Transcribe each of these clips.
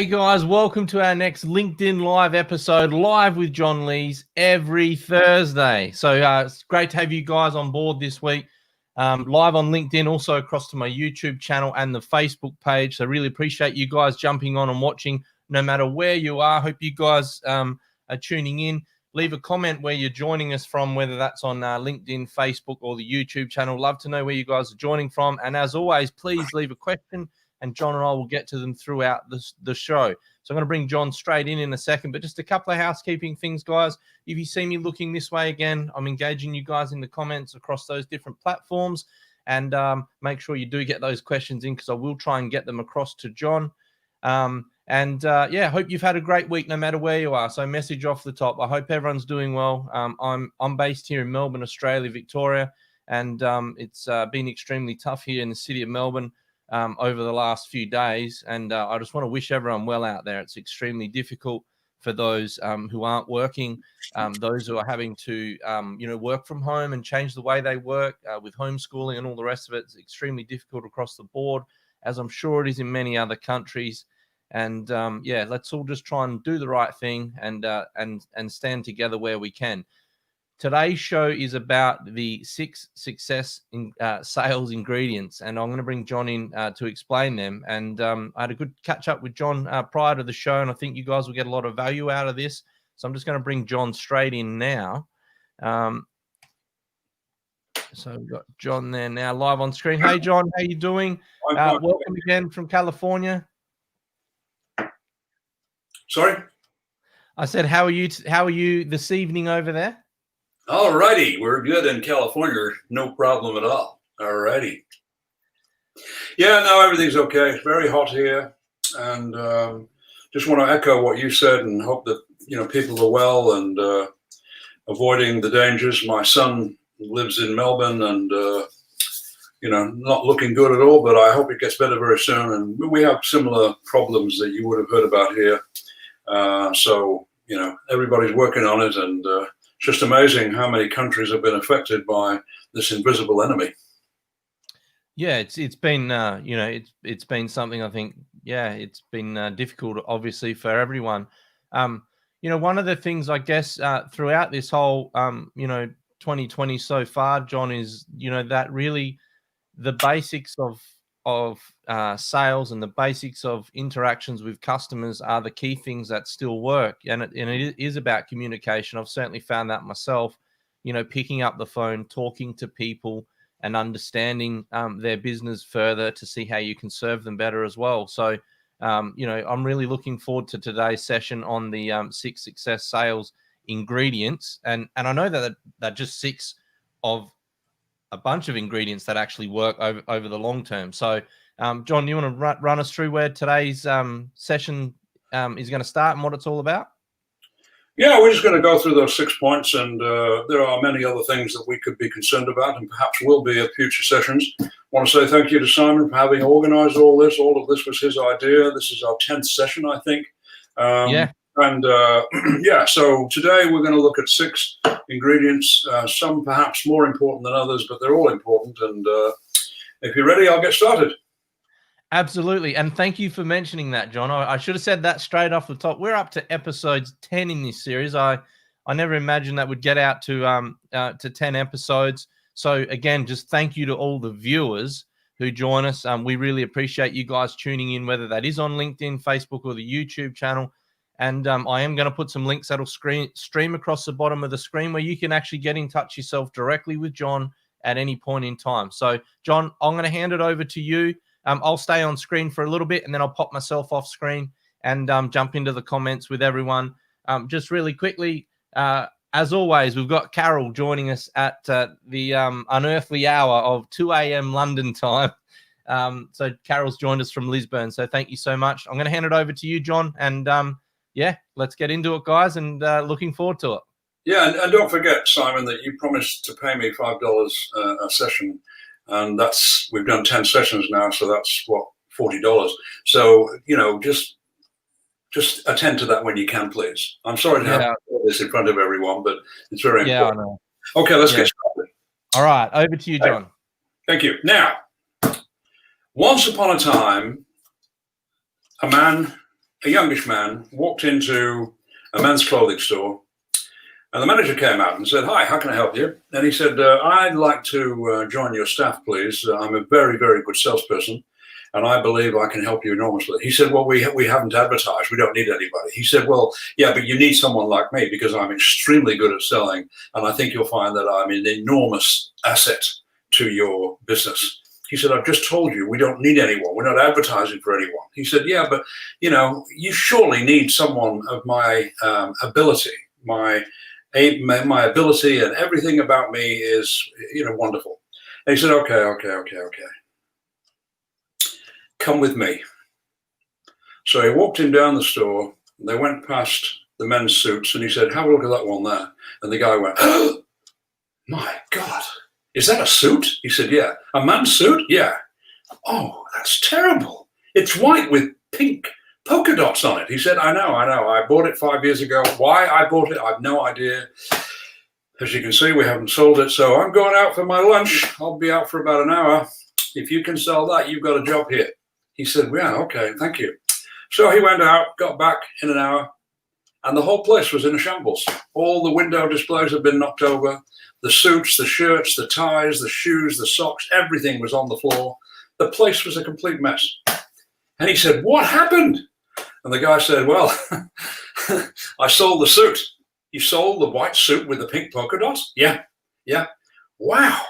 Hey guys, welcome to our next LinkedIn Live episode, live with John Lees every Thursday. So it's great to have you guys on board this week, live on LinkedIn, also across to my YouTube channel and the Facebook page. So really appreciate you guys jumping on and watching no matter where you are. Hope you guys are tuning in. Leave a comment where you're joining us from, whether that's on LinkedIn, Facebook, or the YouTube channel. Love to know where you guys are joining from. And as always, please leave a question, and John and I will get to them throughout the show. So I'm going to bring John straight in a second, but just a couple of housekeeping things, guys. If you see me looking this way again, I'm engaging you guys in the comments across those different platforms, and make sure you do get those questions in because I will try and get them across to John. Hope you've had a great week no matter where you are. So message off the top. I hope everyone's doing well. I'm based here in Melbourne, Australia, Victoria, and it's been extremely tough here in the city of Melbourne over the last few days. And I just want to wish everyone well out there. It's extremely difficult for those who aren't working, those who are having to, work from home and change the way they work with homeschooling and all the rest of it. It's extremely difficult across the board, as I'm sure it is in many other countries. And let's all just try and do the right thing and stand together where we can. Today's show is about the 6 success in sales ingredients, and I'm going to bring John in to explain them. And I had a good catch up with John prior to the show, and I think you guys will get a lot of value out of this. So I'm just going to bring John straight in now. So we've got John there now live on screen. Hey, John, how you doing? Welcome again from California. Sorry? I said, how are you this evening over there? All righty. We're good in California. No problem at all. All righty. Yeah, no, everything's okay. It's very hot here. And just want to echo what you said and hope that, people are well and avoiding the dangers. My son lives in Melbourne and, not looking good at all, but I hope it gets better very soon. And we have similar problems that you would have heard about here. Everybody's working on it, and it's just amazing how many countries have been affected by this invisible enemy. Yeah, it's been it's been something, I think. Yeah, it's been difficult, obviously, for everyone. One of the things, I guess, throughout this whole 2020 so far, John, is that really the basics of sales and the basics of interactions with customers are the key things that still work. And it is about communication. I've certainly found that myself, picking up the phone, talking to people and understanding their business further to see how you can serve them better as well. So, I'm really looking forward to today's session on the 6 success sales ingredients. And I know that they're just 6 of a bunch of ingredients that actually work over the long term. So, John, you want to run us through where today's session is going to start and what it's all about? Yeah, we're just going to go through those 6 points, and there are many other things that we could be concerned about and perhaps will be at future sessions. I want to say thank you to Simon for having organized all this. All of this was his idea. This is our 10th session, I think. So today we're going to look at 6 ingredients, some perhaps more important than others, but they're all important. And if you're ready, I'll get started. Absolutely. And thank you for mentioning that, John. I should have said that straight off the top. We're up to episodes 10 in this series. I never imagined that would get out to 10 episodes. So again, just thank you to all the viewers who join us. We really appreciate you guys tuning in, whether that is on LinkedIn, Facebook, or the YouTube channel. And I am going to put some links that'll stream across the bottom of the screen where you can actually get in touch yourself directly with John at any point in time. So, John, I'm going to hand it over to you. I'll stay on screen for a little bit, and then I'll pop myself off screen and jump into the comments with everyone. Just really quickly, as always, we've got Carol joining us at the unearthly hour of 2 a.m. London time. So Carol's joined us from Lisbon. So thank you so much. I'm going to hand it over to you, John. And let's get into it, guys, and looking forward to it. Yeah, and don't forget, Simon, that you promised to pay me $5 a session. And we've done 10 sessions now, so that's $40. So, just attend to that when you can, please. I'm sorry to have this in front of everyone, but it's very important. I know. Okay, let's get started. All right, over to you, John. Thank you. Now, once upon a time, a man a youngish man walked into a men's clothing store, and the manager came out and said, "Hi, how can I help you?" And he said, "I'd like to join your staff, please. I'm a very, very good salesperson, and I believe I can help you enormously." He said, "Well, we haven't advertised. We don't need anybody." He said, "Well, yeah, but you need someone like me because I'm extremely good at selling, and I think you'll find that I'm an enormous asset to your business." He said, "I've just told you we don't need anyone. We're not advertising for anyone." He said, "Yeah, but you surely need someone of my ability, my ability, and everything about me is wonderful." And he said, okay. Come with me. So he walked him down the store. They went past the men's suits, and he said, "Have a look at that one there." And the guy went, "Oh, my God, is that a suit?" He said, "Yeah." "A man's suit?" "Yeah." "Oh, that's terrible. It's white with pink polka dots on it." He said, I know. I bought it 5 years ago. Why I bought it, I have no idea. As you can see, we haven't sold it. So I'm going out for my lunch. I'll be out for about an hour. If you can sell that, you've got a job here. He said, "Yeah, okay, thank you." So he went out, got back in an hour, and the whole place was in a shambles. All the window displays had been knocked over. The suits, the shirts, the ties, the shoes, the socks, everything was on the floor. The place was a complete mess. And he said, "What happened?" And the guy said, "Well, I sold the suit." "You sold the white suit with the pink polka dots?" Yeah. "Wow."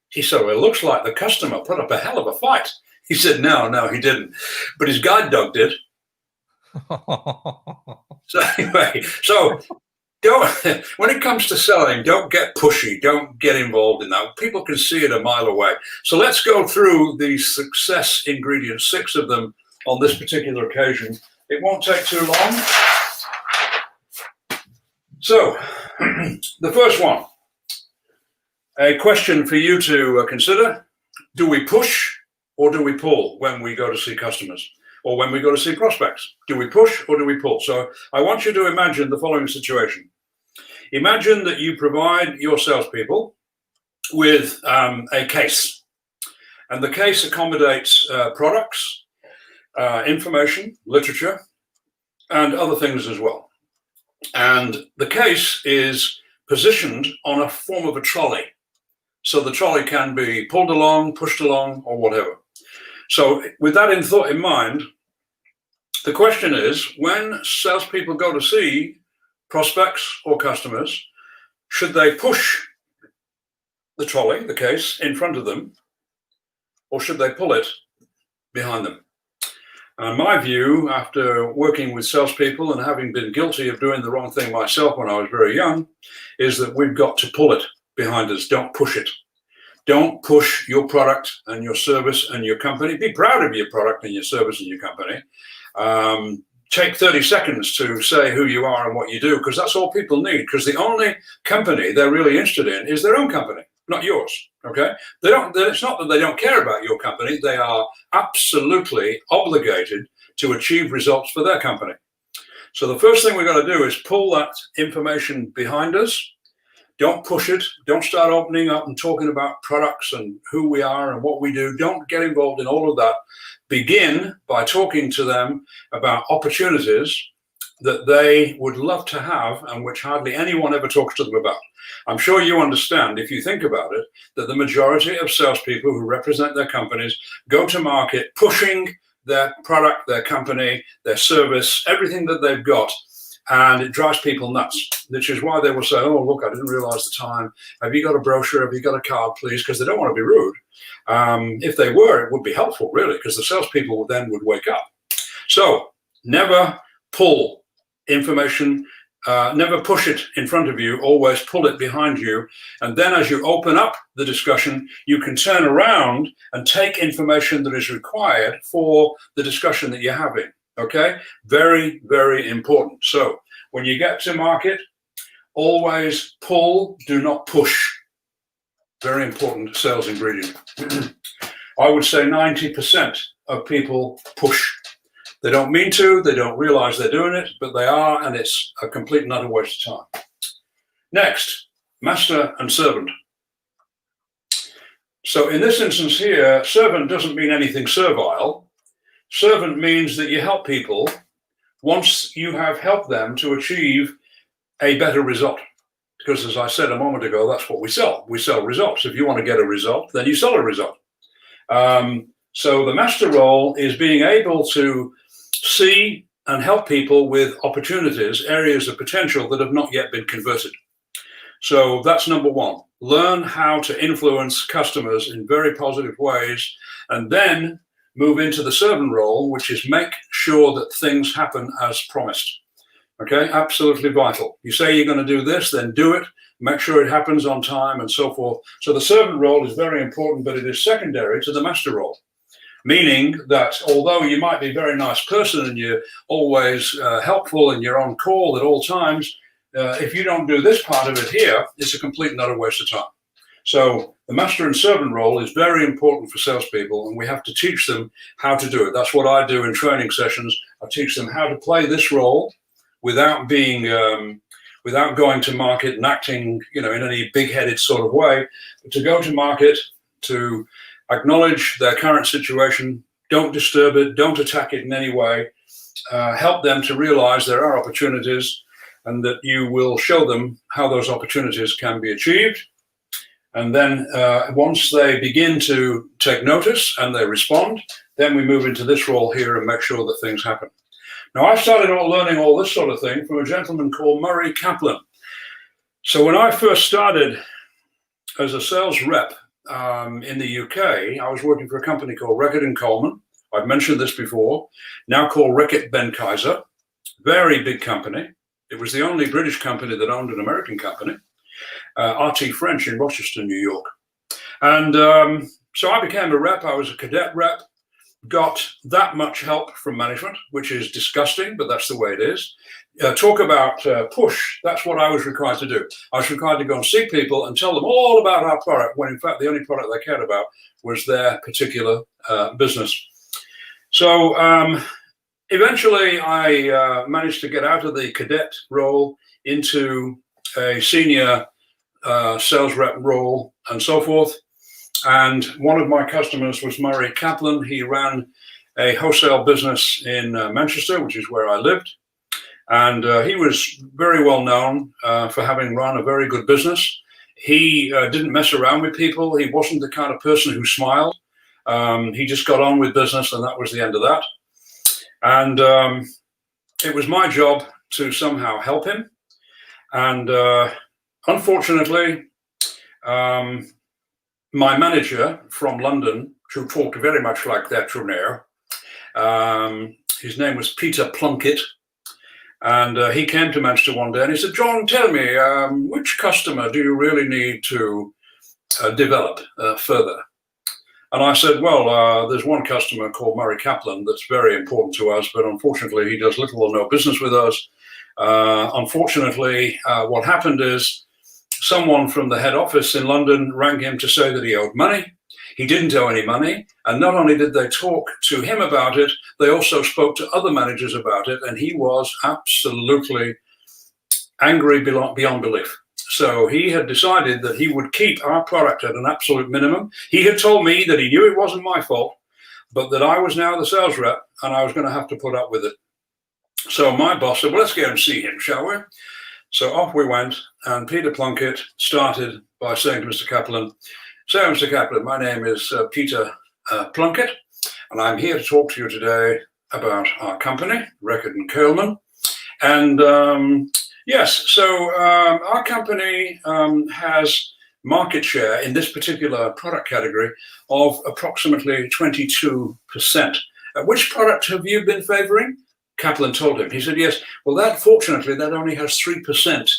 He said, "Well, it looks like the customer put up a hell of a fight." He said, No, he didn't. But his guide dog did. So anyway, when it comes to selling, don't get pushy. Don't get involved in that. People can see it a mile away. So let's go through the success ingredients, 6 of them on this particular occasion. It won't take too long. So the first one, a question for you to consider. Do we push or do we pull when we go to see customers or when we go to see prospects? Do we push or do we pull? So I want you to imagine the following situation. Imagine that you provide your salespeople with a case, and the case accommodates products, information, literature, and other things as well. And the case is positioned on a form of a trolley. So the trolley can be pulled along, pushed along, or whatever. So with that in mind, the question is, when salespeople go to see prospects or customers, should they push the trolley, the case, in front of them, or should they pull it behind them? My view, after working with salespeople and having been guilty of doing the wrong thing myself when I was very young, is that we've got to pull it behind us. Don't push it. Don't push your product and your service and your company. Be proud of your product and your service and your company. Take 30 seconds to say who you are and what you do, because that's all people need, because the only company they're really interested in is their own company, not yours. Okay? It's not that they don't care about your company. They are absolutely obligated to achieve results for their company. So the first thing we've got to do is pull that information behind us. Don't push it. Don't start opening up and talking about products and who we are and what we do. Don't get involved in all of that. Begin by talking to them about opportunities that they would love to have and which hardly anyone ever talks to them about. I'm sure you understand, if you think about it, that the majority of salespeople who represent their companies go to market pushing their product, their company, their service, everything that they've got, and it drives people nuts, which is why they will say, "Oh, look, I didn't realize the time. Have you got a brochure? Have you got a card, please?" Because they don't want to be rude. If they were, it would be helpful, really, because the salespeople then would wake up. So never pull information, never push it in front of you, always pull it behind you. And then as you open up the discussion, you can turn around and take information that is required for the discussion that you're having. Okay, very, very important. So when you get to market, always pull, do not push. Very important sales ingredient. I would say 90% of people push. They don't mean to, they don't realize they're doing it, but they are, and it's a complete and utter waste of time. Next, master and servant. So in this instance here, servant doesn't mean anything servile. Servant means that you help people once you have helped them to achieve a better result. Because as I said a moment ago, that's what we sell. We sell results. If you want to get a result, then you sell a result. So the master role is being able to see and help people with opportunities, areas of potential that have not yet been converted. So that's number one. Learn how to influence customers in very positive ways, and then move into the servant role, which is make sure that things happen as promised. Okay, absolutely vital. You say you're going to do this, then do it. Make sure it happens on time and so forth. So the servant role is very important, but it is secondary to the master role. Meaning that although you might be a very nice person and you're always helpful and you're on call at all times, if you don't do this part of it here, it's a complete and utter waste of time. So the master and servant role is very important for salespeople, and we have to teach them how to do it. That's what I do in training sessions. I teach them how to play this role without being, without going to market and acting, in any big-headed sort of way, but to go to market, to acknowledge their current situation, don't disturb it, don't attack it in any way, help them to realize there are opportunities and that you will show them how those opportunities can be achieved. And then once they begin to take notice and they respond, then we move into this role here and make sure that things happen. Now, I started learning all this sort of thing from a gentleman called Murray Kaplan. So when I first started as a sales rep in the UK, I was working for a company called Reckitt and Coleman. I've mentioned this before, now called Reckitt Benckiser. Very big company. It was the only British company that owned an American company, RT French in Rochester, New York. And so I became a rep. I was a cadet rep, got that much help from management, which is disgusting, but that's the way it is. Talk about push. That's what I was required to do. I was required to go and see people and tell them all about our product, when in fact the only product they cared about was their particular business. So eventually I managed to get out of the cadet role into a senior sales rep role and so forth. And one of my customers was Murray Kaplan. He ran a wholesale business in Manchester, which is where I lived. And he was very well known for having run a very good business. He didn't mess around with people. He wasn't the kind of person who smiled. He just got on with business, and that was the end of that. And it was my job to somehow help him. And unfortunately, my manager from London, who talked very much like that from there, his name was Peter Plunkett. And he came to Manchester one day and he said, "John, tell me, which customer do you really need to develop further?" And I said, "Well, there's one customer called Murray Kaplan that's very important to us, but unfortunately he does little or no business with us. Unfortunately, what happened is someone from the head office in London rang him to say that he owed money. He didn't owe any money. And not only did they talk to him about it, they also spoke to other managers about it. And he was absolutely angry beyond belief. So he had decided that he would keep our product at an absolute minimum. He had told me that he knew it wasn't my fault, but that I was now the sales rep and I was going to have to put up with it. So my boss said, "Well, let's go and see him, shall we?" So off we went, and Peter Plunkett started by saying to Mr. Kaplan, "So, Mr. Kaplan, my name is Peter Plunkett, and I'm here to talk to you today about our company, Reckitt and Coleman. And yes, so our company has market share in this particular product category of approximately 22%. Which product have you been favoring?" Kaplan told him. He said, "Yes, well, fortunately, that only has 3%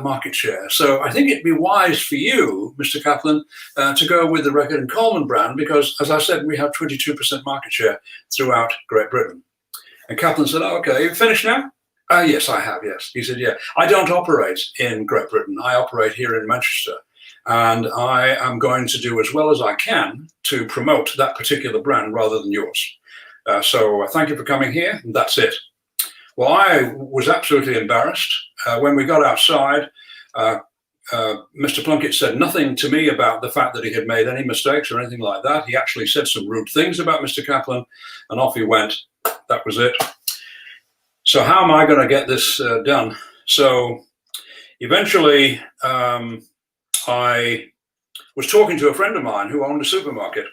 market share. So I think it'd be wise for you, Mr. Kaplan, to go with the Reckitt and Coleman brand because, as I said, we have 22% market share throughout Great Britain." And Kaplan said, "Oh, okay, you finished now?" "Yes, I have, yes." He said, "Yeah, I don't operate in Great Britain. I operate here in Manchester. And I am going to do as well as I can to promote that particular brand rather than yours. So thank you for coming here, and that's it." Well, I was absolutely embarrassed. When we got outside, Mr. Plunkett said nothing to me about the fact that he had made any mistakes or anything like that. He actually said some rude things about Mr. Kaplan, and off he went. That was it. So how am I going to get this done? So eventually, I was talking to a friend of mine who owned a supermarket.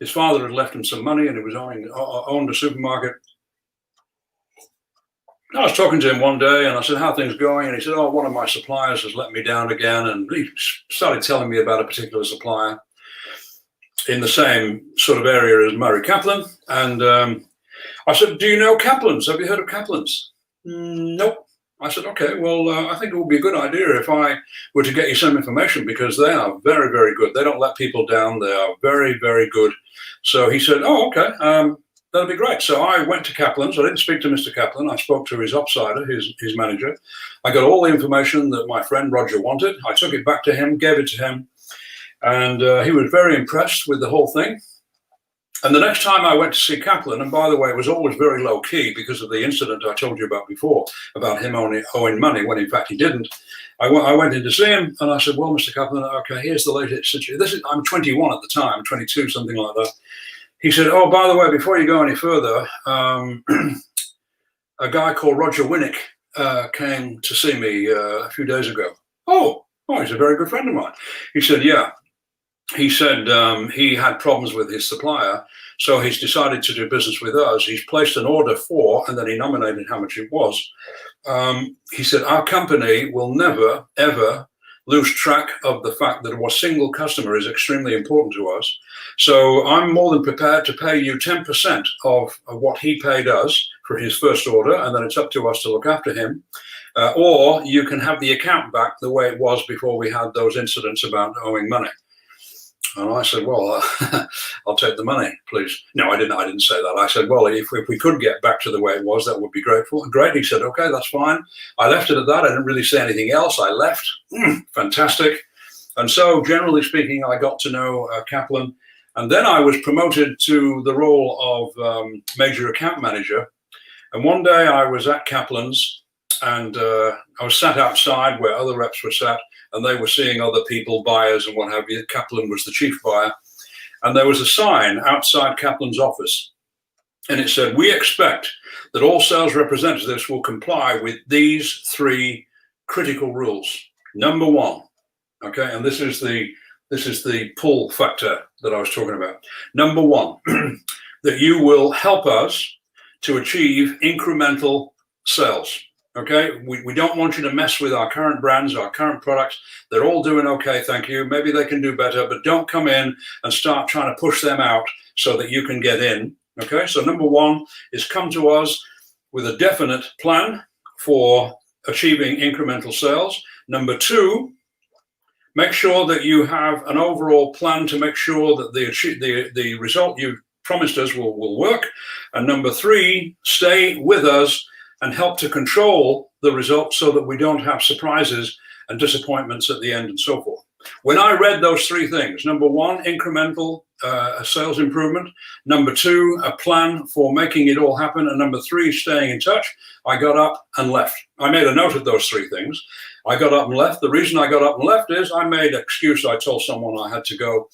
His father had left him some money, and he was owned a supermarket. I was talking to him one day, and I said, "How are things going?" And he said, "Oh, one of my suppliers has let me down again." And he started telling me about a particular supplier in the same sort of area as Murray Kaplan. And I said, "Do you know Kaplan's? Have you heard of Kaplan's?" Nope. I said, "Okay, well, I think it would be a good idea if I were to get you some information, because they are very, very good. They don't let people down. They are very, very good." So he said, "Oh, okay, that'll be great." So I went to Kaplan's. I didn't speak to Mr. Kaplan. I spoke to his upsider, his manager. I got all the information that my friend Roger wanted. I took it back to him, gave it to him, and he was very impressed with the whole thing. And the next time I went to see Kaplan, and by the way, it was always very low key because of the incident I told you about before, about him owing money when in fact he didn't. I went in to see him, and I said, "Well, Mr. Kaplan, okay, here's the latest situation." I'm 21 at the time, 22, something like that. He said, "Oh, by the way, before you go any further, a guy called Roger Winnick came to see me a few days ago." Oh, he's a very good friend of mine. He said, "Yeah." He said he had problems with his supplier, so he's decided to do business with us. He's placed an order for, and then he nominated how much it was. He said, "Our company will never, ever lose track of the fact that a single customer is extremely important to us. So I'm more than prepared to pay you 10% of what he paid us for his first order, and then it's up to us to look after him. Or you can have the account back the way it was before we had those incidents about owing money." And I said, "Well, I'll take the money, please." No, I didn't say that. I said, "Well, if we could get back to the way it was, that would be grateful." Great. He said, "Okay, that's fine." I left it at that. I didn't really say anything else. I left. Fantastic. And so, generally speaking, I got to know Kaplan. And then I was promoted to the role of major account manager. And one day I was at Kaplan's, and I was sat outside where other reps were sat, and they were seeing other people, buyers and what have you. Kaplan was the chief buyer. And there was a sign outside Kaplan's office, and it said, "We expect that all sales representatives will comply with these 3 critical rules. Number 1," okay, and this is the pull factor that I was talking about. "Number 1, that you will help us to achieve incremental sales. Okay, we don't want you to mess with our current brands, our current products. They're all doing okay, thank you. Maybe they can do better, but don't come in and start trying to push them out so that you can get in." Okay, so number 1 is come to us with a definite plan for achieving incremental sales. Number 2, make sure that you have an overall plan to make sure that the result you promised us will work. And number 3, stay with us and help to control the results so that we don't have surprises and disappointments at the end and so forth. When I read those 3 things, number 1, incremental sales improvement, number 2, a plan for making it all happen, and number 3, staying in touch, I got up and left. I made a note of those 3 things. I got up and left. The reason I got up and left is I made an excuse. I told someone I had to go.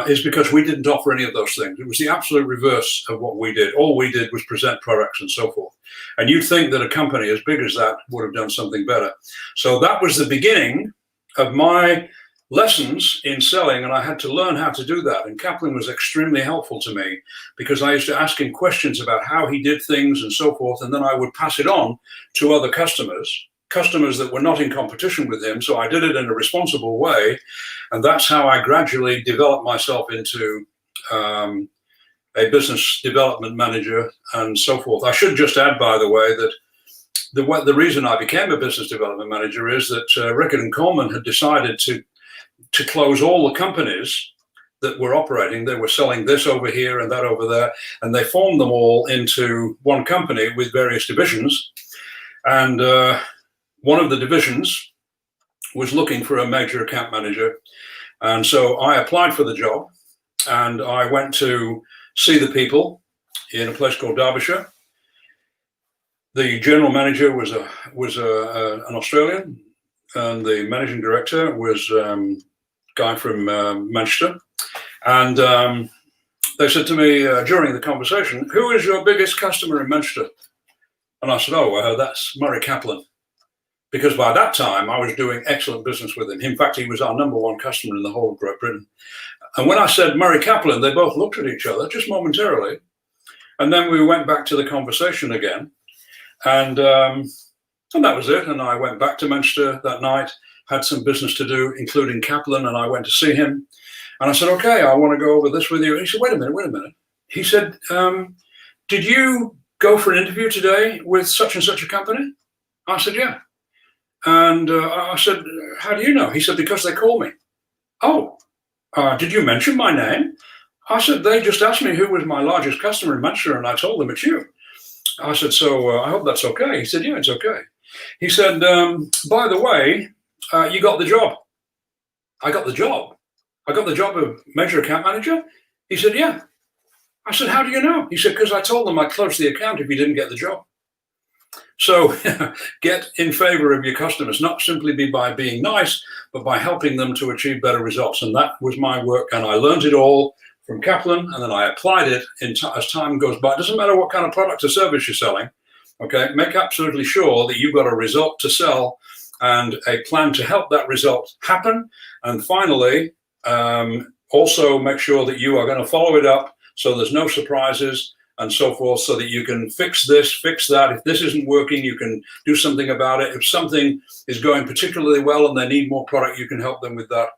Is because we didn't offer any of those things. It was the absolute reverse of what we did. All we did was present products and so forth. And you'd think that a company as big as that would have done something better. So that was the beginning of my lessons in selling, and I had to learn how to do that. And Kaplan was extremely helpful to me because I used to ask him questions about how he did things and so forth, and then I would pass it on to other customers that were not in competition with him. So I did it in a responsible way, and that's how I gradually developed myself into a business development manager and so forth. I should just add, by the way, that the reason I became a business development manager is that Rickard and Coleman had decided to close all the companies that were operating. They were selling this over here and that over there, and they formed them all into one company with various divisions. And one of the divisions was looking for a major account manager. And so I applied for the job, and I went to see the people in a place called Derbyshire. The general manager was an Australian, and the managing director was a guy from Manchester. And they said to me during the conversation, "Who is your biggest customer in Manchester?" And I said, oh, that's Murray Kaplan. Because by that time, I was doing excellent business with him. In fact, he was our #1 customer in the whole of Great Britain. And when I said Murray Kaplan, they both looked at each other just momentarily. And then we went back to the conversation again. And that was it. And I went back to Manchester that night, had some business to do, including Kaplan, and I went to see him. And I said, okay, I want to go over this with you. And he said, wait a minute. He said, did you go for an interview today with such and such a company? I said, yeah. And I said, how do you know? He said, because they call me. Oh, did you mention my name? I said, they just asked me who was my largest customer in Manchester, and I told them it's you. I said, so I hope that's okay. He said, yeah, it's okay. He said, by the way, you got the job. I got the job. I got the job of major account manager. He said, yeah. I said, how do you know? He said, because I told them I'd close the account if you didn't get the job. So get in favor of your customers, not simply by being nice, but by helping them to achieve better results. And that was my work. And I learned it all from Kaplan, and then I applied it as time goes by. It doesn't matter what kind of product or service you're selling. Okay, make absolutely sure that you've got a result to sell and a plan to help that result happen. And finally, also make sure that you are going to follow it up so there's no surprises and so forth, so that you can fix this, fix that. If this isn't working, you can do something about it. If something is going particularly well and they need more product, you can help them with that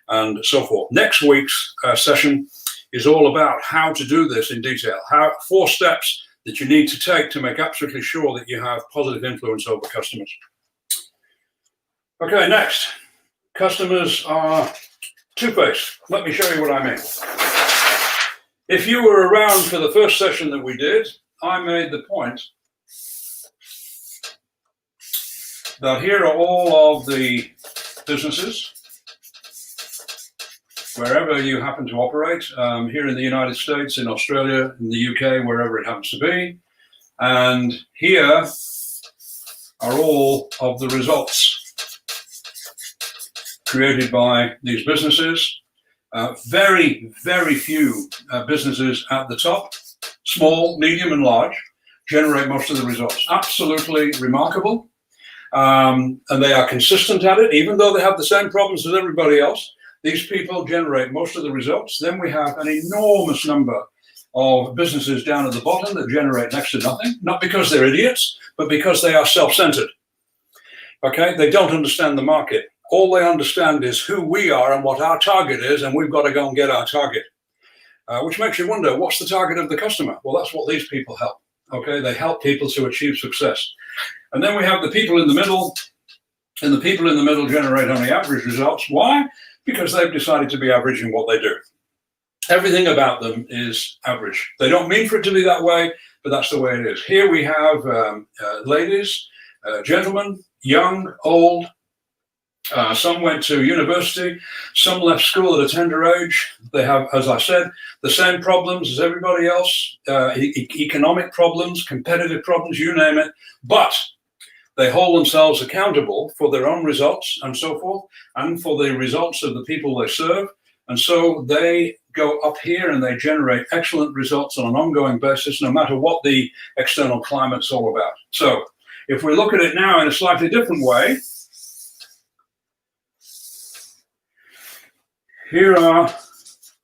and so forth. Next week's session is all about how to do this in detail, 4 steps that you need to take to make absolutely sure that you have positive influence over customers. Okay, next. Customers are two-faced. Let me show you what I mean. If you were around for the first session that we did, I made the point that here are all of the businesses, wherever you happen to operate, here in the United States, in Australia, in the UK, wherever it happens to be. And here are all of the results created by these businesses. Very, very few businesses at the top, small, medium, and large, generate most of the results. Absolutely remarkable. And they are consistent at it, even though they have the same problems as everybody else. These people generate most of the results. Then we have an enormous number of businesses down at the bottom that generate next to nothing, not because they're idiots, but because they are self-centered. Okay, they don't understand the market. All they understand is who we are and what our target is, and we've got to go and get our target. Which makes you wonder, what's the target of the customer? Well, that's what these people help. Okay, they help people to achieve success. And then we have the people in the middle, and the people in the middle generate only average results. Why? Because they've decided to be average in what they do. Everything about them is average. They don't mean for it to be that way, but that's the way it is. Here we have ladies, gentlemen, young, old. Some went to university, some left school at a tender age. They have, as I said, the same problems as everybody else, economic problems, competitive problems, you name it. But they hold themselves accountable for their own results and so forth, and for the results of the people they serve. And so they go up here and they generate excellent results on an ongoing basis, no matter what the external climate's all about. So if we look at it now in a slightly different way, here are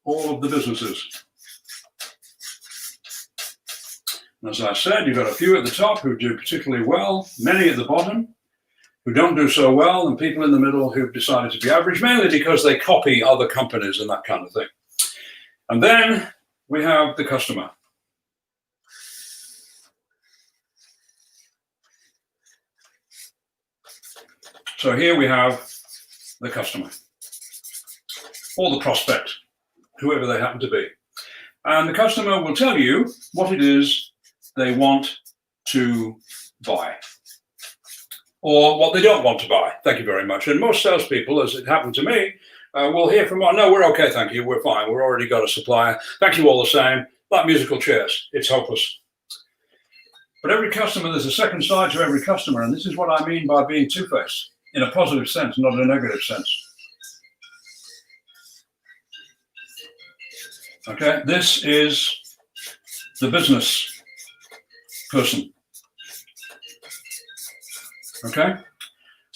all of the businesses. As I said, you've got a few at the top who do particularly well, many at the bottom who don't do so well, and people in the middle who've decided to be average, mainly because they copy other companies and that kind of thing. And then we have the customer. So here we have the customer, or the prospect, whoever they happen to be. And the customer will tell you what it is they want to buy, or what they don't want to buy. Thank you very much. And most salespeople, as it happened to me, will hear from, no, we're okay, thank you, we're fine, we've already got a supplier, thank you all the same, like musical chairs, it's hopeless. But every customer, there's a second side to every customer, and this is what I mean by being two-faced, in a positive sense, not in a negative sense. Okay, this is the business person. Okay?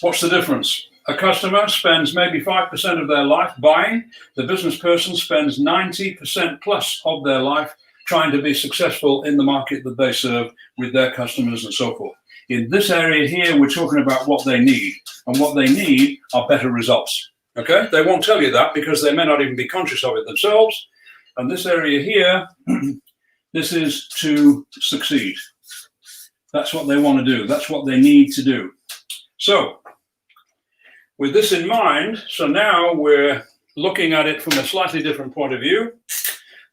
What's the difference? A customer spends maybe 5% of their life buying. The business person spends 90% plus of their life trying to be successful in the market that they serve with their customers and so forth. In this area here, we're talking about what they need, and what they need are better results. Okay? They won't tell you that because they may not even be conscious of it themselves. And this area here, this is to succeed. That's what they want to do. That's what they need to do. So, with this in mind, so now we're looking at it from a slightly different point of view.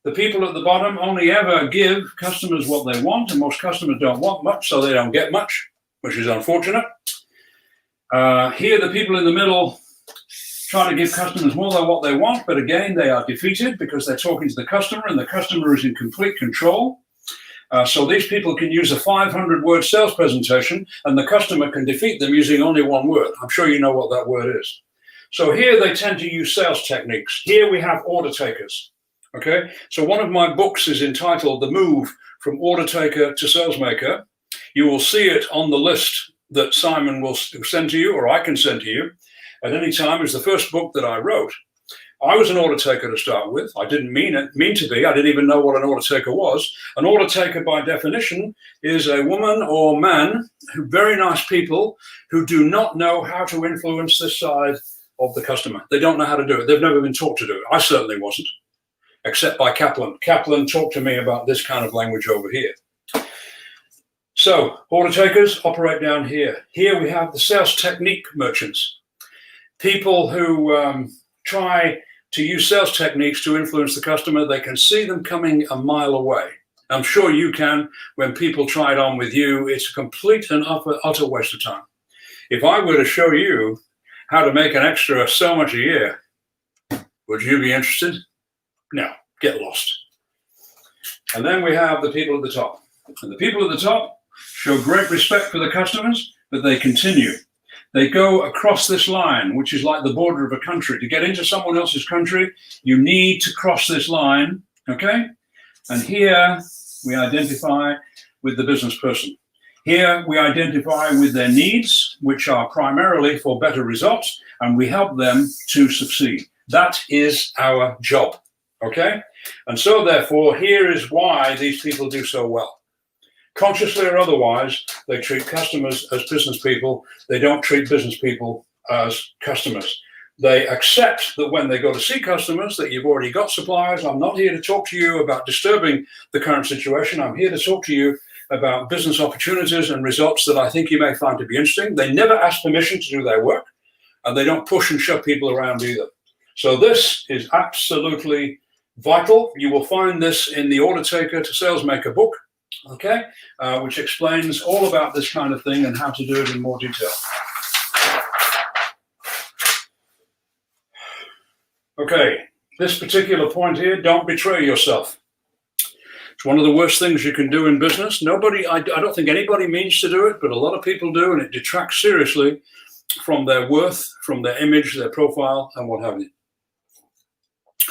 The people at the bottom only ever give customers what they want, and most customers don't want much, so they don't get much, which is unfortunate. Here, the people in the middle try to give customers more than what they want, but again, they are defeated because they're talking to the customer, and the customer is in complete control. So these people can use a 500-word sales presentation, and the customer can defeat them using only one word. I'm sure you know what that word is. So here they tend to use sales techniques. Here we have order takers. Okay, so one of my books is entitled The Move from Order Taker to Sales Maker. You will see it on the list that Simon will send to you, or I can send to you at any time. It's the first book that I wrote. I was an order taker to start with. I didn't mean to be. I didn't even know what an order taker was. An order taker, by definition, is a woman or man, very nice people, who do not know how to influence this side of the customer. They don't know how to do it. They've never been taught to do it. I certainly wasn't, except by Kaplan. Kaplan talked to me about this kind of language over here. So, order takers operate down here. Here we have the sales technique merchants, people who try to use sales techniques to influence the customer. They can see them coming a mile away. I'm sure you can. When people try it on with you, it's a complete and utter waste of time. If I were to show you how to make an extra so much a year, would you be interested? No, get lost. And then we have the people at the top. And the people at the top show great respect for the customers, but they continue. They go across this line, which is like the border of a country. To get into someone else's country, you need to cross this line, okay? And here we identify with the business person. Here we identify with their needs, which are primarily for better results, and we help them to succeed. That is our job, okay? And so therefore, here is why these people do so well. Consciously or otherwise, they treat customers as business people. They don't treat business people as customers. They accept that when they go to see customers that you've already got suppliers. I'm not here to talk to you about disturbing the current situation. I'm here to talk to you about business opportunities and results that I think you may find to be interesting. They never ask permission to do their work, and they don't push and shove people around either. So this is absolutely vital. You will find this in the Order Taker to Sales Maker book. Okay, which explains all about this kind of thing and how to do it in more detail. Okay, this particular point here, don't betray yourself. It's one of the worst things you can do in business. I don't think anybody means to do it, but a lot of people do, and it detracts seriously from their worth, from their image, their profile, and what have you,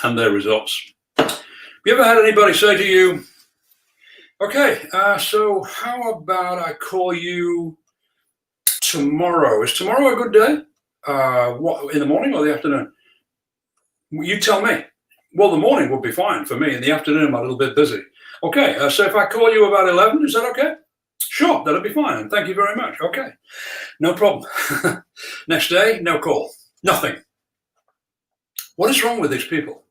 and their results. Have you ever had anybody say to you, okay, so how about I call you tomorrow? Is tomorrow a good day? What, in the morning or the afternoon? You tell me. Well, the morning would be fine for me. In the afternoon, I'm a little bit busy. Okay, so if I call you about 11, is that okay? Sure, that'll be fine. And thank you very much. Okay, no problem. Next day, no call. Nothing. What is wrong with these people?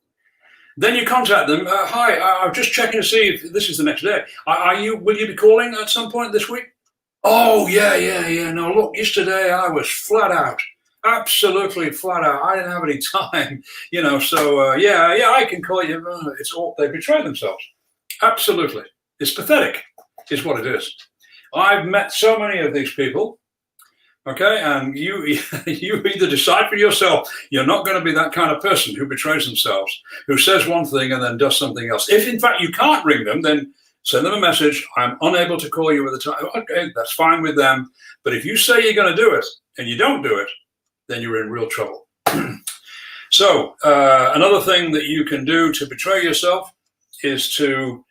Then you contact them. Hi, I'm just checking to see if this is the next day. Will you be calling at some point this week? Oh, yeah. No, look, yesterday I was flat out. Absolutely flat out. I didn't have any time, so yeah, I can call you. It's all, they betray themselves. Absolutely. It's pathetic, is what it is. I've met so many of these people. Okay, and you either decide for yourself, you're not going to be that kind of person who betrays themselves, who says one thing and then does something else. If in fact you can't ring them, then send them a message. I'm unable to call you at the time. Okay, that's fine with them. But if you say you're going to do it and you don't do it, then you're in real trouble. So another thing that you can do to betray yourself is to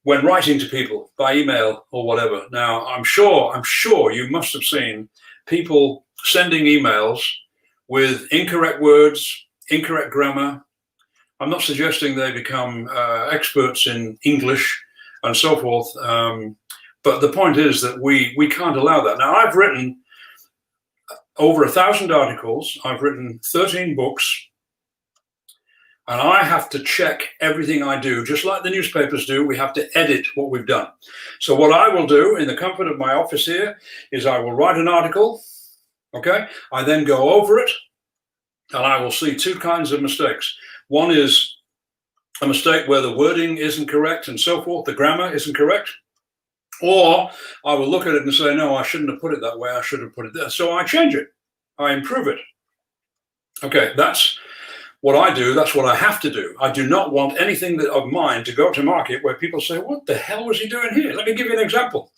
when writing to people by email or whatever. Now, I'm sure you must have seen people sending emails with incorrect words, incorrect grammar. I'm not suggesting they become experts in English and so forth, but the point is that we can't allow that. Now, I've written over 1,000 articles. I've written 13 books, and I have to check everything I do, just like the newspapers do. We have to edit what we've done. So what I will do in the comfort of my office here is I will write an article, okay? I then go over it, and I will see two kinds of mistakes. One is a mistake where the wording isn't correct and so forth, the grammar isn't correct. Or I will look at it and say, no, I shouldn't have put it that way. I should have put it there. So I change it. I improve it. Okay, that's what I do. That's what I have to do. I do not want anything of mine to go to market where people say, what the hell was he doing here? Let me give you an example.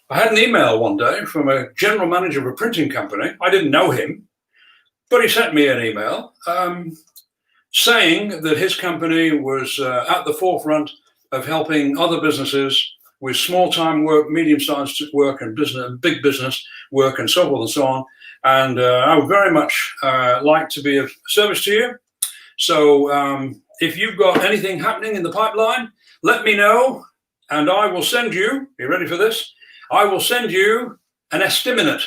I had an email one day from a general manager of a printing company. I didn't know him, but he sent me an email saying that his company was at the forefront of helping other businesses with small-time work, medium-sized work, and business, big business work, and so forth and so on. And I would very much like to be of service to you. So if you've got anything happening in the pipeline, let me know, and I will send you, are you ready for this? I will send you an estimate.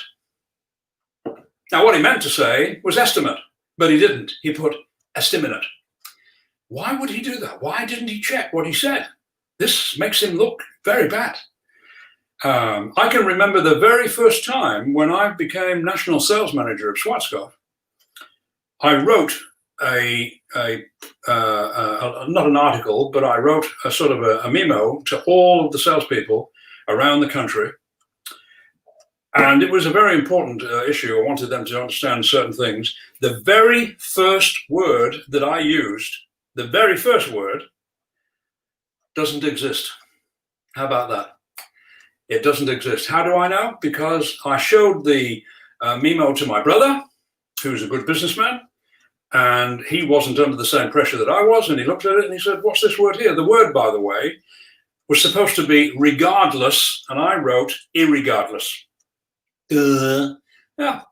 Now, what he meant to say was estimate, but he didn't. He put estimate. Why would he do that? Why didn't he check what he said? This makes him look very bad. I can remember the very first time when I became national sales manager of Schwarzkopf. I wrote not an article, but I wrote a sort of a memo to all of the salespeople around the country. And it was a very important issue. I wanted them to understand certain things. The very first word that I used, the very first word, doesn't exist. How about that? It doesn't exist. How do I know? Because I showed the memo to my brother, who's a good businessman, and he wasn't under the same pressure that I was, and he looked at it and he said, what's this word here? The word, by the way, was supposed to be regardless, and I wrote irregardless. Yeah,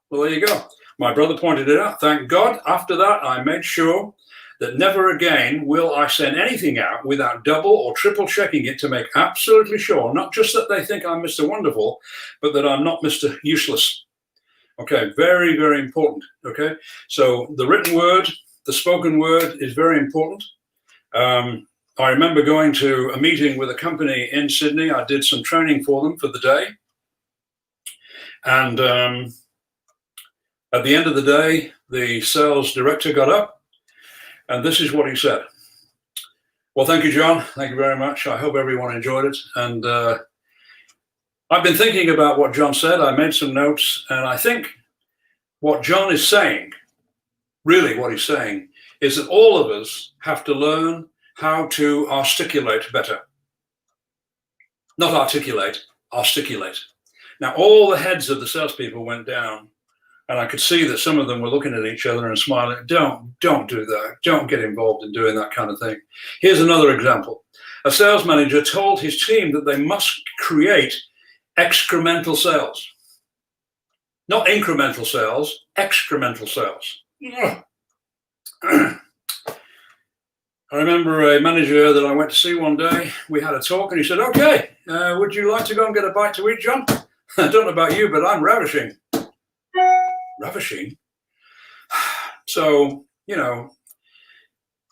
well, there you go. My brother pointed it out. Thank God. After that, I made sure that never again will I send anything out without double or triple checking it to make absolutely sure, not just that they think I'm Mr. Wonderful, but that I'm not Mr. Useless. Okay, very, very important. Okay, so the written word, the spoken word is very important. I remember going to a meeting with a company in Sydney. I did some training for them for the day. And at the end of the day, the sales director got up, and this is what he said. Well, thank you, John. Thank you very much. I hope everyone enjoyed it. And I've been thinking about what John said. I made some notes, and I think what John is saying, really what he's saying, is that all of us have to learn how to articulate better. Not articulate, articulate. Now, all the heads of the salespeople went down, and I could see that some of them were looking at each other and smiling. Don't do that. Don't get involved in doing that kind of thing. Here's another example. A sales manager told his team that they must create excremental sales. Not incremental sales, excremental sales. I remember a manager that I went to see one day. We had a talk, and he said, okay, would you like to go and get a bite to eat, John? I don't know about you, but I'm ravishing. Ravishing? So, you know,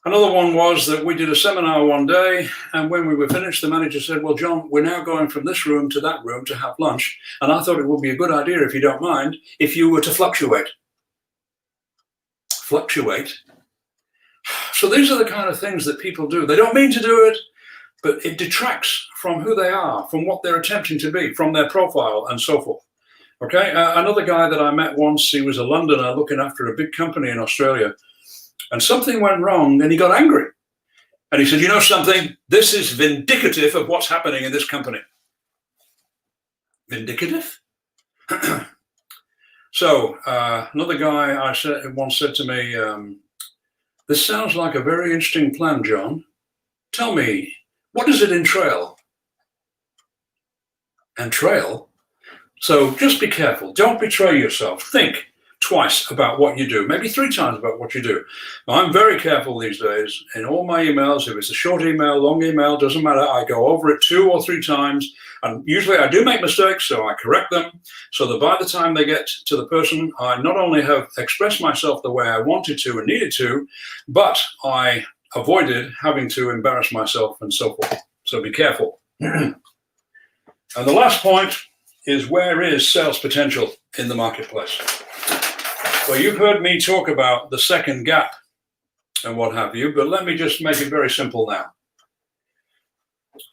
another one was that we did a seminar one day, and when we were finished, the manager said, well, John, we're now going from this room to that room to have lunch, and I thought it would be a good idea, if you don't mind, if you were to fluctuate. Fluctuate? So these are the kind of things that people do. They don't mean to do it, but it detracts from who they are, from what they're attempting to be, from their profile, and so forth. Okay, another guy that I met once, he was a Londoner looking after a big company in Australia, and something went wrong, and he got angry. And he said, you know something? This is vindicative of what's happening in this company. Vindicative? So another guy once said to me, this sounds like a very interesting plan, John. Tell me, What does it entail? So just be careful. Don't betray yourself. Think twice about what you do, maybe 3 times about what you do. Now, I'm very careful these days in all my emails. If it's a short email, long email, doesn't matter. I go over it 2 or 3 times. And usually I do make mistakes, so I correct them, so that by the time they get to the person, I not only have expressed myself the way I wanted to and needed to, but I avoided having to embarrass myself and so forth. So be careful. And the last point is, where is sales potential in the marketplace? Well, you've heard me talk about the second gap and what have you, but let me just make it very simple now.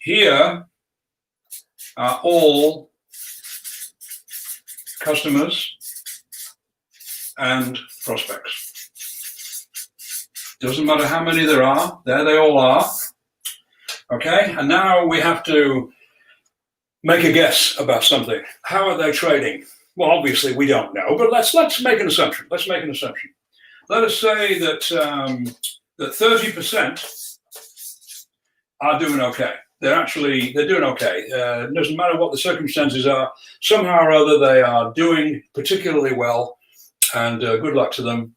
Here are all customers and prospects. Doesn't matter how many there are, there they all are. Okay, and now we have to make a guess about something. How are they trading? Well, obviously we don't know, but let's make an assumption. Let's make an assumption. Let us say that that 30% are doing okay. They're doing okay. It doesn't matter what the circumstances are. Somehow or other, they are doing particularly well, and good luck to them.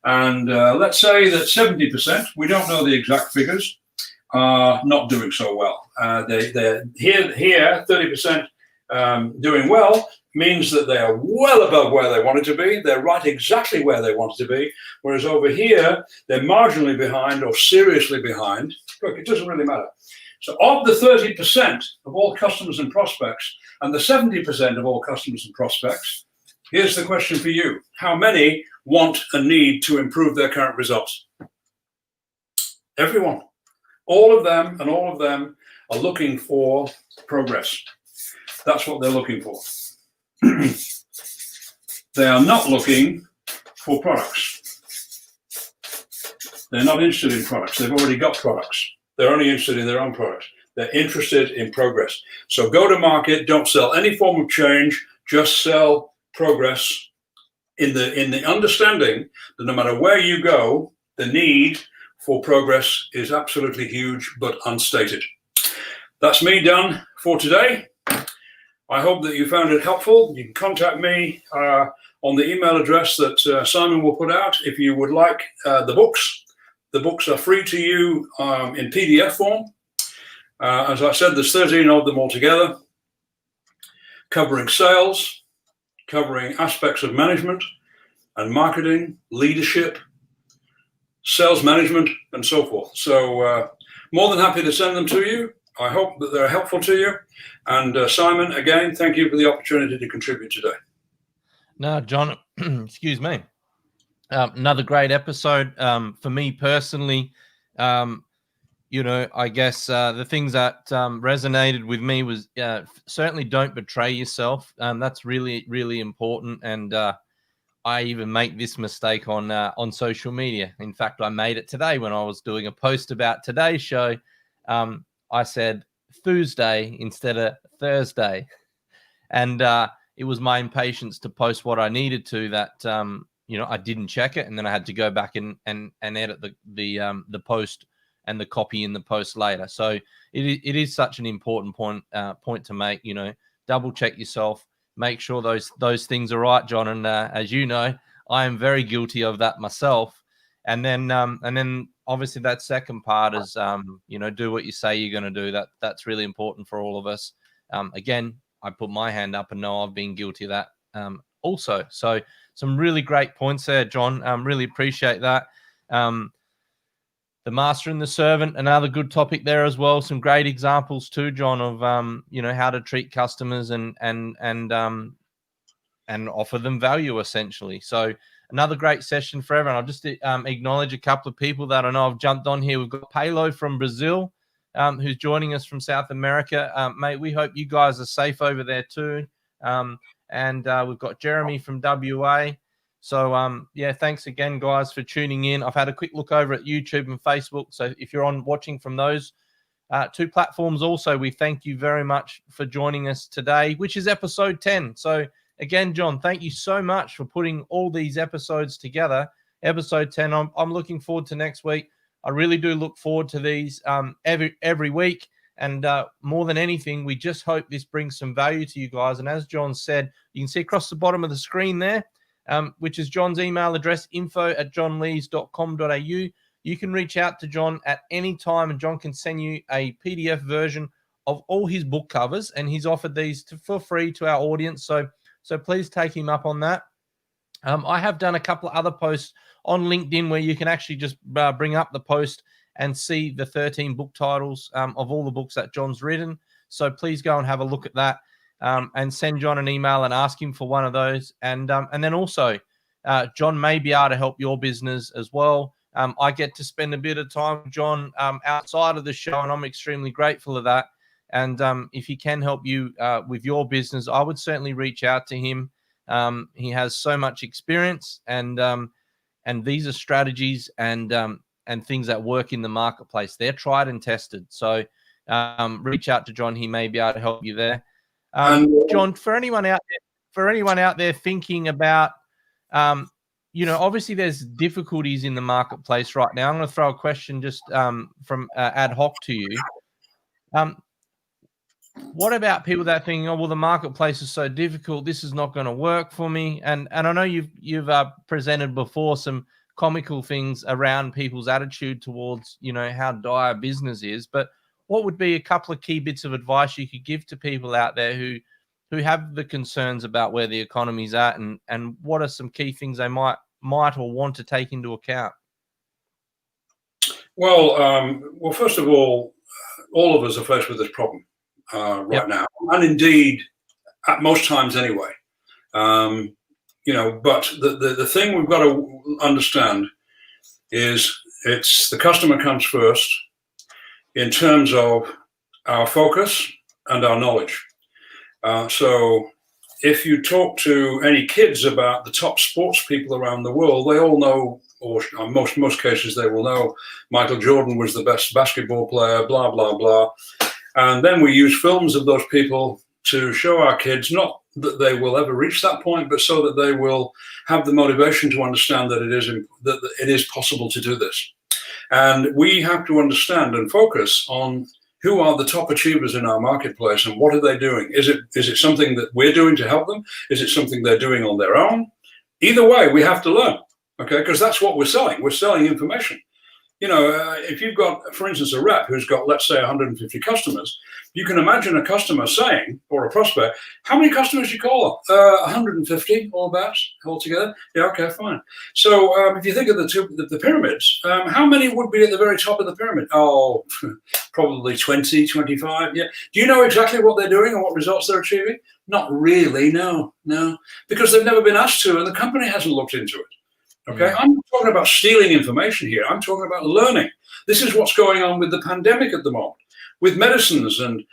And let's say that 70%, we don't know the exact figures, are not doing so well. They're here 30% doing well means that they are well above where they wanted to be. They're right exactly where they wanted to be. Whereas over here, they're marginally behind or seriously behind. Look, it doesn't really matter. So of the 30% of all customers and prospects and the 70% of all customers and prospects, here's the question for you. How many want and need to improve their current results? Everyone. All of them are looking for progress. That's what they're looking for. They are not looking for products. They're not interested in products. They've already got products. They're only interested in their own products. They're interested in progress. So go to market, don't sell any form of change, just sell progress in the understanding that no matter where you go, the need for progress is absolutely huge, but unstated. That's me done for today. I hope that you found it helpful. You can contact me on the email address that Simon will put out if you would like the books. The books are free to you in PDF form. As I said, there's 13 of them altogether, covering sales, covering aspects of management and marketing, leadership, sales management, and so forth. So more than happy to send them to you. I hope that they're helpful to you. And Simon, again, thank you for the opportunity to contribute today. No, John, excuse me. Another great episode. For me personally, I guess the things that resonated with me was certainly don't betray yourself. That's really, really important. And I even make this mistake on social media. In fact, I made it today when I was doing a post about today's show. I said Tuesday instead of Thursday. And it was my impatience to post what I needed to that, I didn't check it. And then I had to go back and edit the post and the copy in the post later. So it is such an important point to make, double check yourself, make sure those things are right, John. And as you know, I am very guilty of that myself. And then obviously that second part is, do what you say you're going to do. That's really important for all of us. Again, I put my hand up and know I've been guilty of that also. So some really great points there, John. Really appreciate that. The master and the servant, another good topic there as well. Some great examples too, John, of how to treat customers and offer them value essentially. So another great session for everyone. I'll just acknowledge a couple of people that I know have jumped on here. We've got Palo from Brazil, who's joining us from South America. Mate, we hope you guys are safe over there too. And we've got Jeremy from WA. So, thanks again, guys, for tuning in. I've had a quick look over at YouTube and Facebook. So if you're watching from those 2 platforms also, we thank you very much for joining us today, which is episode 10. So again, John, thank you so much for putting all these episodes together. Episode 10, I'm looking forward to next week. I really do look forward to these every week. And more than anything, we just hope this brings some value to you guys. And as John said, you can see across the bottom of the screen there, which is John's email address, info@johnlees.com.au. You can reach out to John at any time, and John can send you a PDF version of all his book covers, and he's offered these for free to our audience. So please take him up on that. I have done a couple of other posts on LinkedIn where you can actually just bring up the post and see the 13 book titles of all the books that John's written. So please go and have a look at that, and send John an email and ask him for one of those. And then also, John may be able to help your business as well. I get to spend a bit of time with John outside of the show, and I'm extremely grateful of that. And if he can help you with your business, I would certainly reach out to him. He has so much experience, and these are strategies and things that work in the marketplace. They're tried and tested. So reach out to John. He may be able to help you there. John, for anyone out there thinking about, obviously there's difficulties in the marketplace right now. I'm going to throw a question just from ad hoc to you. What about people that are thinking, oh, well, the marketplace is so difficult, this is not going to work for me? And I know you've presented before some comical things around people's attitude towards, how dire business is. But what would be a couple of key bits of advice you could give to people out there who have the concerns about where the economy's at, and what are some key things they might or want to take into account? Well, first of all of us are faced with this problem right now, and indeed at most times anyway. But the thing we've got to understand is it's the customer comes first in terms of our focus and our knowledge. So if you talk to any kids about the top sports people around the world, they all know, or in most cases they will know, Michael Jordan was the best basketball player, blah, blah, blah. And then we use films of those people to show our kids, not that they will ever reach that point, but so that they will have the motivation to understand that it is possible to do this. And we have to understand and focus on who are the top achievers in our marketplace and what are they doing? Is it something that we're doing to help them? Is it something they're doing on their own? Either way, we have to learn, okay? Because that's what we're selling. We're selling information. If you've got, for instance, a rep who's got, let's say, 150 customers, you can imagine a customer saying, or a prospect, how many customers do you call? 150 altogether? Yeah, okay, fine. So if you think of the pyramids, how many would be at the very top of the pyramid? Oh, probably 20, 25. Yeah. Do you know exactly what they're doing and what results they're achieving? Not really, no. Because they've never been asked to, and the company hasn't looked into it. Okay, I'm not talking about stealing information here. I'm talking about learning. This is what's going on with the pandemic at the moment, with medicines and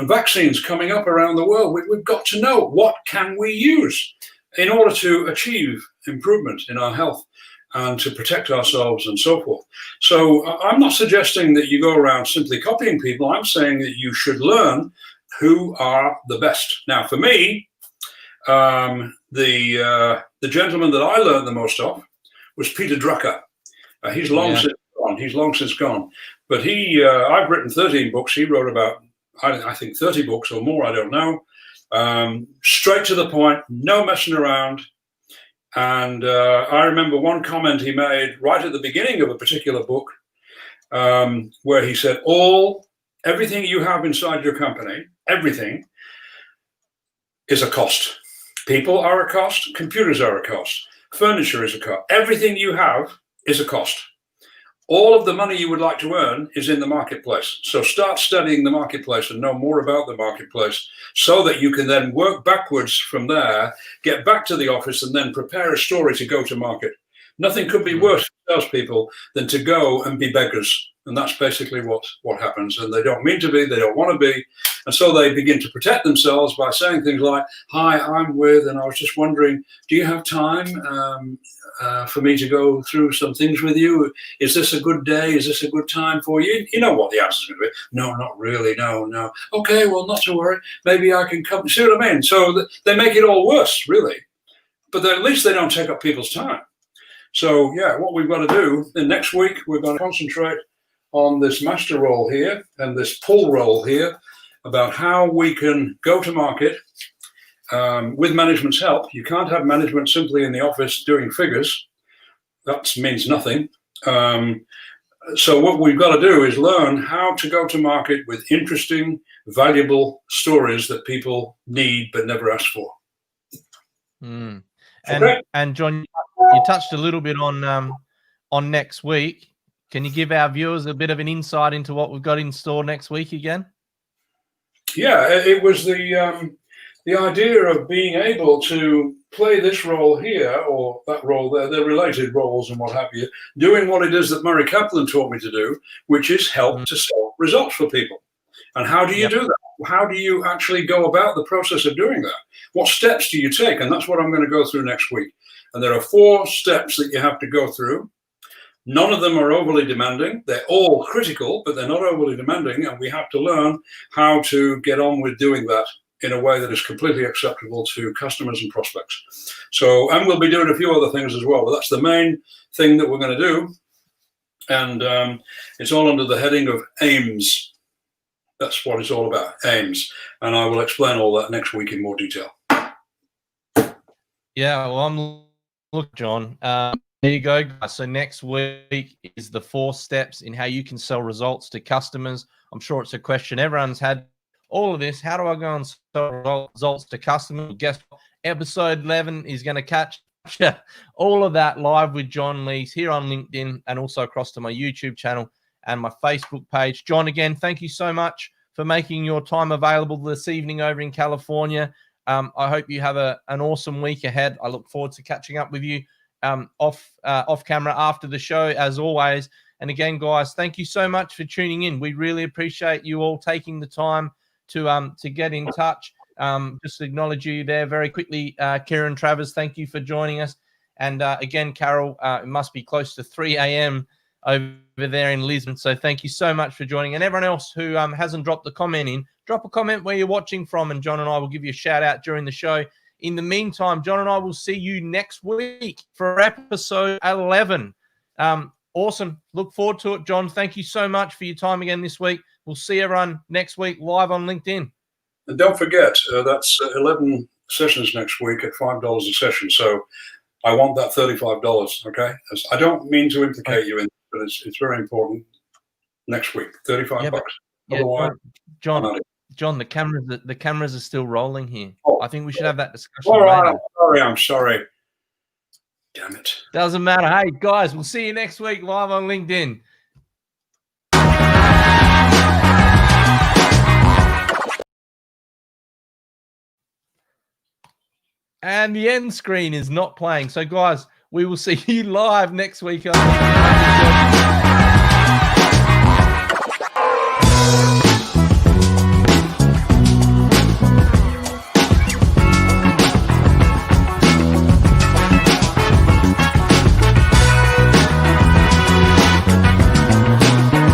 vaccines coming up around the world. We've got to know what can we use in order to achieve improvement in our health and to protect ourselves and so forth. So I'm not suggesting that you go around simply copying people. I'm saying that you should learn who are the best. Now, for me, the gentleman that I learned the most of was Peter Drucker. He's long since gone. He's long since gone. But I've written 13 books. He wrote about, I think, 30 books or more. I don't know. Straight to the point, no messing around. And I remember one comment he made right at the beginning of a particular book, where he said, everything you have inside your company, everything is a cost. People are a cost. Computers are a cost. Furniture is a cost. Everything you have is a cost. All of the money you would like to earn is in the marketplace. So start studying the marketplace and know more about the marketplace so that you can then work backwards from there, get back to the office, and then prepare a story to go to market. Nothing could be worse for salespeople than to go and be beggars. And that's basically what happens. And they don't mean to be, they don't want to be. And so they begin to protect themselves by saying things like, hi, I'm with, and I was just wondering, do you have time for me to go through some things with you? Is this a good day? Is this a good time for you? You know what the answer is going to be. No, not really. No. Okay, well, not to worry. Maybe I can come. See what I mean? So they make it all worse, really. But at least they don't take up people's time. So, yeah, what we've got to do, and next week we're going to concentrate on this master role here and this pull role here about how we can go to market with management's help. You can't have management simply in the office doing figures. That means nothing. So what we've got to do is learn how to go to market with interesting, valuable stories that people need but never ask for. And Okay. and John, you touched a little bit on next week. Can you give our viewers a bit of an insight into what we've got in store next week again? Yeah, it was the idea of being able to play this role here or that role there, they're related roles and what have you, doing what it is that Murray Kaplan taught me to do, which is help to solve results for people. And how do you do that? How do you actually go about the process of doing that? What steps do you take? And that's what I'm going to go through next week. And there are 4 steps that you have to go through. None of them are overly demanding. They're all critical, but they're not overly demanding. And we have to learn how to get on with doing that in a way that is completely acceptable to customers and prospects. So, and we'll be doing a few other things as well, but that's the main thing that we're going to do. And it's all under the heading of aims. That's what it's all about, aims. And I will explain all that next week in more detail. Yeah, well, look, John, there you go, guys. So next week is the 4 steps in how you can sell results to customers. I'm sure it's a question everyone's had. All of this, how do I go and sell results to customers? Guess what? Episode 11 is going to catch all of that live with John Lees here on LinkedIn and also across to my YouTube channel and my Facebook page. John, again, thank you so much for making your time available this evening over in California. I hope you have an awesome week ahead. I look forward to catching up with you off camera after the show, as always. And again, guys, thank you so much for tuning in. We really appreciate you all taking the time to get in touch. Just to acknowledge you there very quickly, Kieran Travers, thank you for joining us. And again, Carol, it must be close to 3 a.m. over there in Lisbon. So thank you so much for joining. And everyone else who hasn't dropped a comment in, drop a comment where you're watching from, and John and I will give you a shout out during the show. In the meantime, John and I will see you next week for episode 11. Awesome. Look forward to it, John. Thank you so much for your time again this week. We'll see everyone next week live on LinkedIn. And don't forget, that's 11 sessions next week at $5 a session. So I want that $35, okay? I don't mean to implicate you in, but it's very important. Next week, $35 bucks. Yeah, John, the cameras are still rolling here. I think we should have that discussion later. I'm sorry. Damn it. Doesn't matter. Hey, guys, we'll see you next week live on LinkedIn. And the end screen is not playing. So, guys, we will see you live next week on LinkedIn.